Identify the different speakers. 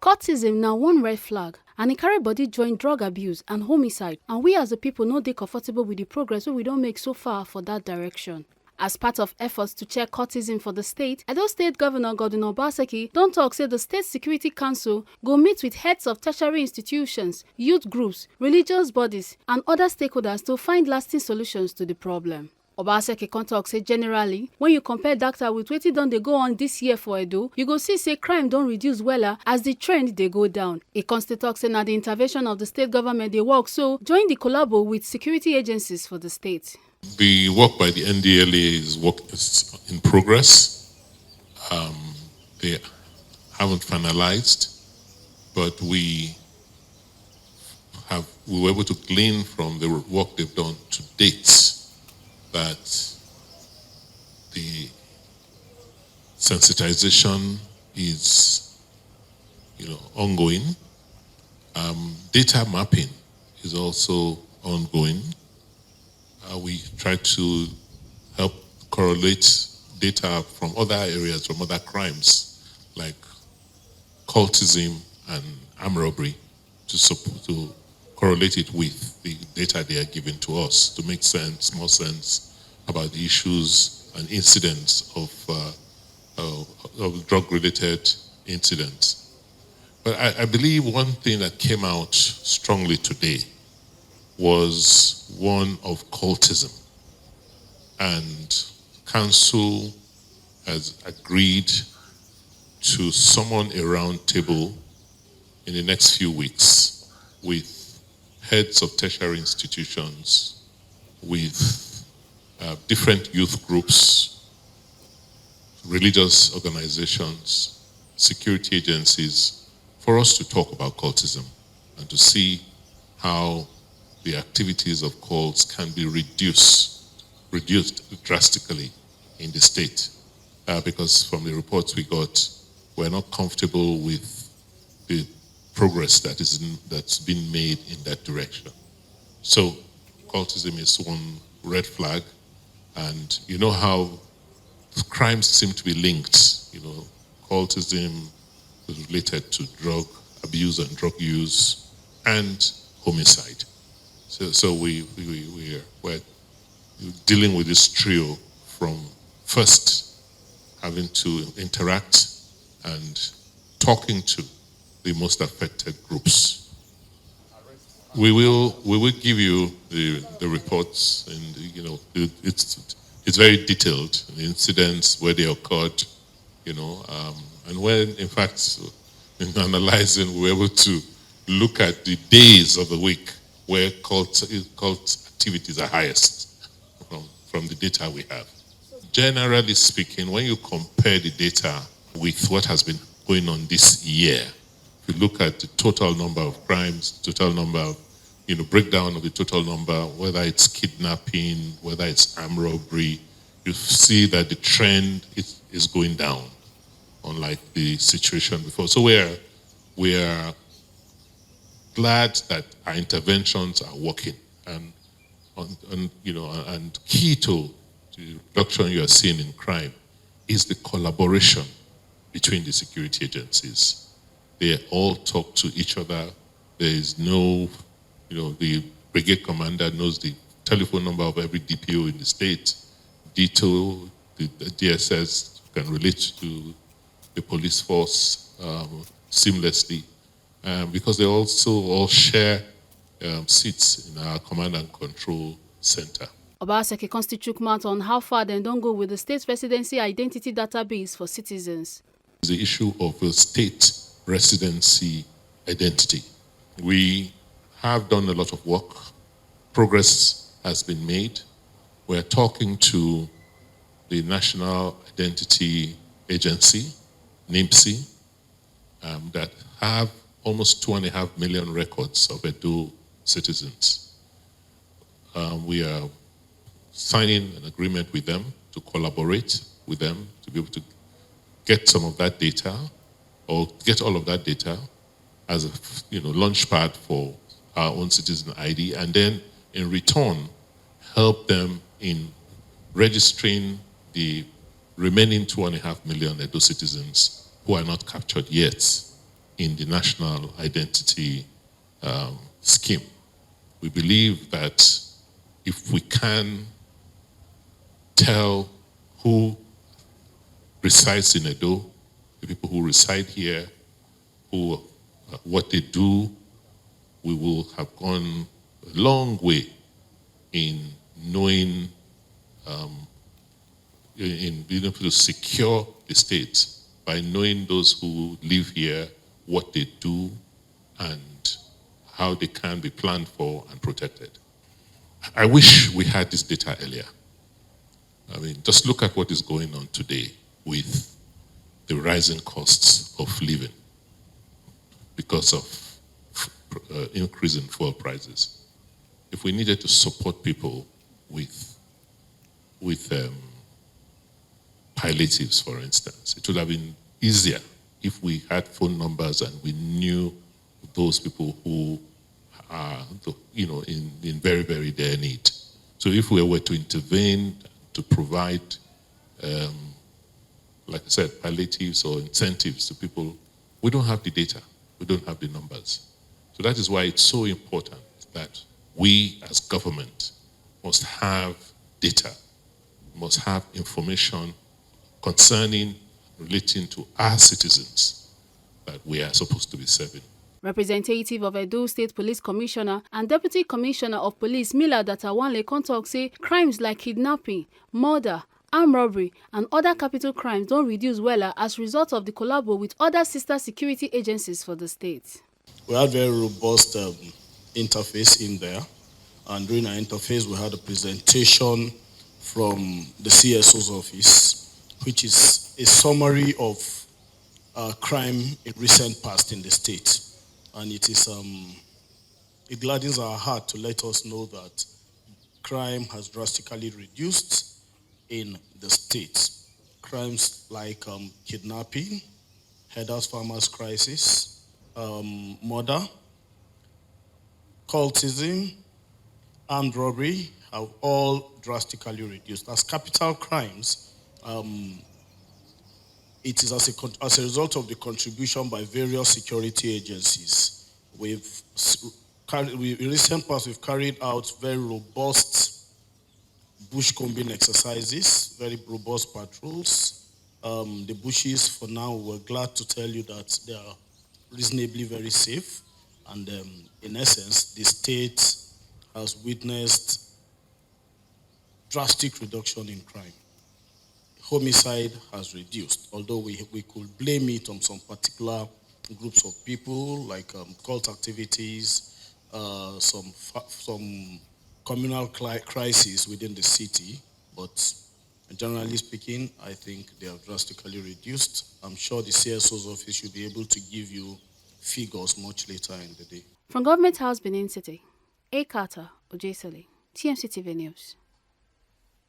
Speaker 1: Cultism now one red flag, and e carry body join drug abuse and homicide, and we as a people no dey comfortable with the progress wey we don make so far for that direction. As part of efforts to check cultism for the state, Edo State Governor Godwin Obaseki don talk say the State Security Council go meet with heads of tertiary institutions, youth groups, religious bodies, and other stakeholders to find lasting solutions to the problem. Obaseki come talk say generally, when you compare data with wetin don dey go on this year for Edo, you go see say crime don reduce wella as the trend dey go down. E come still talk say na the intervention of the state government dey work, so join the collabo with security agencies for the state.
Speaker 2: The work by the NDLA is in progress. They haven't finalized, but we were able to glean from the work they've done to date that the sensitization is, ongoing. Data mapping is also ongoing. We try to help correlate data from other areas, from other crimes, like cultism and armed robbery, to correlate it with the data they are giving to us to make more sense about the issues and incidents of drug-related incidents. But I believe one thing that came out strongly today was one of cultism. And council has agreed to summon a round table in the next few weeks with heads of tertiary institutions, with different youth groups, religious organizations, security agencies, for us to talk about cultism and to see how the activities of cults can be reduced drastically in the state. Because from the reports we got, we're not comfortable with the progress that's been made in that direction. So cultism is one red flag, and you know how crimes seem to be linked. Cultism is related to drug abuse and drug use and homicide. So we're dealing with this trio from first having to interact and talking to the most affected groups. We will give you the reports, and it's very detailed, the incidents, where they occurred, and when in fact in analyzing we're able to look at the days of the week where cult activities are highest from the data we have. Generally speaking, when you compare the data with what has been going on this year, if you look at the total number of crimes, total number of, breakdown of the total number, whether it's kidnapping, whether it's armed robbery, you see that the trend is going down, unlike the situation before. So we are glad that our interventions are working, and key to the reduction you are seeing in crime is the collaboration between the security agencies. They all talk to each other. There is no, the brigade commander knows the telephone number of every DPO in the state. DTO, the DSS can relate to the police force seamlessly. Because they also all share seats in our command and control center.
Speaker 1: Obaseki constitute mouth on how far they don't go with the state residency identity database for citizens.
Speaker 2: The issue of a state residency identity. We have done a lot of work. Progress has been made. We're talking to the National Identity Agency, NIMSI, that have almost 2.5 million records of Edo citizens. We are signing an agreement with them to collaborate with them to be able to get some of that data, or get all of that data as a launch pad for our own citizen ID, and then in return help them in registering the remaining 2.5 million Edo citizens who are not captured yet. in the national identity scheme. We believe that if we can tell who resides in Edo, the people who reside here, who what they do, we will have gone a long way in knowing, in being able to secure the state by knowing those who live here, what they do, and how they can be planned for and protected. I wish we had this data earlier. I mean, just look at what is going on today with the rising costs of living because of increase in fuel prices. If we needed to support people with palliatives, for instance, it would have been easier if we had phone numbers and we knew those people who are, in very, very dire need. So if we were to intervene to provide, like I said, palliatives or incentives to people, we don't have the data, we don't have the numbers. So that is why it's so important that we as government must have data, must have information concerning, relating to our citizens that we are supposed to be serving.
Speaker 1: Representative of Edo State Police Commissioner and Deputy Commissioner of Police Mila Datawanle Kontok say crimes like kidnapping, murder, armed robbery and other capital crimes don't reduce well as a result of the collabo with other sister security agencies for the state.
Speaker 3: We had very robust interface in there, and during our interface we had a presentation from the CSO's office, which is a summary of crime in recent past in the state. And it gladdens our heart to let us know that crime has drastically reduced in the state. Crimes like kidnapping, herders farmers crisis, murder, cultism, armed robbery have all drastically reduced. As capital crimes, it is as a result of the contribution by various security agencies. In recent past, we've carried out very robust bush combing exercises, very robust patrols. The bushes, for now, we're glad to tell you that they are reasonably very safe. And in essence, the state has witnessed drastic reduction in crime. Homicide has reduced, although we could blame it on some particular groups of people, like cult activities, some communal crises within the city. But generally speaking, I think they have drastically reduced. I'm sure the CSO's office should be able to give you figures much later in the day.
Speaker 1: From Government House, Benin City, A. Carter, Ojesele, TMC TV News.